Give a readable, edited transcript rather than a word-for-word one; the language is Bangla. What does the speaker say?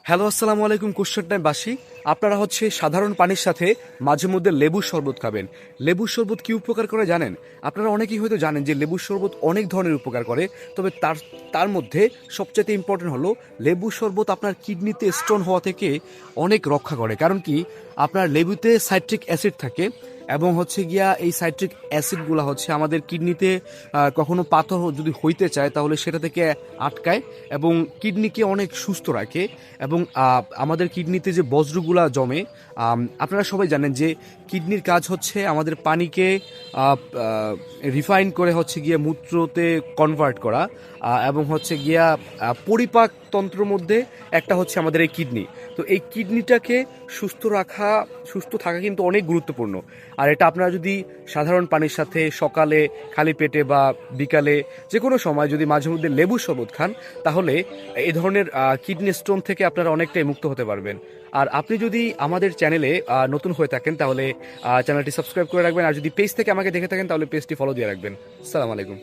হ্যালো, আসসালামু আলাইকুম। কোশ্চেন টাইম বাসী, আপনারা সাধারণ পানির সাথে মাঝে মধ্যে লেবুর শরবত খাবেন। লেবুর শরবত কি উপকার করে জানেন? আপনারা অনেকেই হয়তো জানেন যে লেবুর শরবত অনেক ধরনের উপকার করে, তবে তার তার মধ্যে সবচেয়ে ইম্পর্টেন্ট হলো লেবুর শরবত আপনার কিডনিতে স্টোন হওয়া থেকে অনেক রক্ষা করে। কারণ কি, আপনার লেবুতে সাইট্রিক অ্যাসিড থাকে এবং এই সাইট্রিক অ্যাসিডগুলো আমাদের কিডনিতে কখনো পাথর যদি হইতে চায় তাহলে সেটা থেকে আটকায় এবং কিডনিকে অনেক সুস্থ রাখে। এবং আমাদের কিডনিতে যে বজ্রগুলা জমে, আপনারা সবাই জানেন যে কিডনির কাজ আমাদের পানিকে রিফাইন করে মূত্রতে কনভার্ট করা, এবং পরিপাক তন্ত্রের মধ্যে একটা আমাদের এই কিডনি। তো এই কিডনিটাকে সুস্থ থাকা কিন্তু অনেক গুরুত্বপূর্ণ। আর এটা আপনারা যদি সাধারণ পানির সাথে সকালে খালি পেটে বা বিকালে যে কোনো সময় যদি মাঝে মধ্যে লেবুর শরবত খান, তাহলে এই ধরনের কিডনি স্টোন থেকে আপনারা অনেকটাই মুক্ত হতে পারবেন। আর আপনি যদি আমাদের চ্যানেলে নতুন হয়ে থাকেন তাহলে চ্যানেলটি সাবস্ক্রাইব করে রাখবেন, আর যদি পেজ থেকে আমাকে দেখে থাকেন তাহলে পেজটি ফলো দিয়ে রাখবেন। আসসালামু আলাইকুম।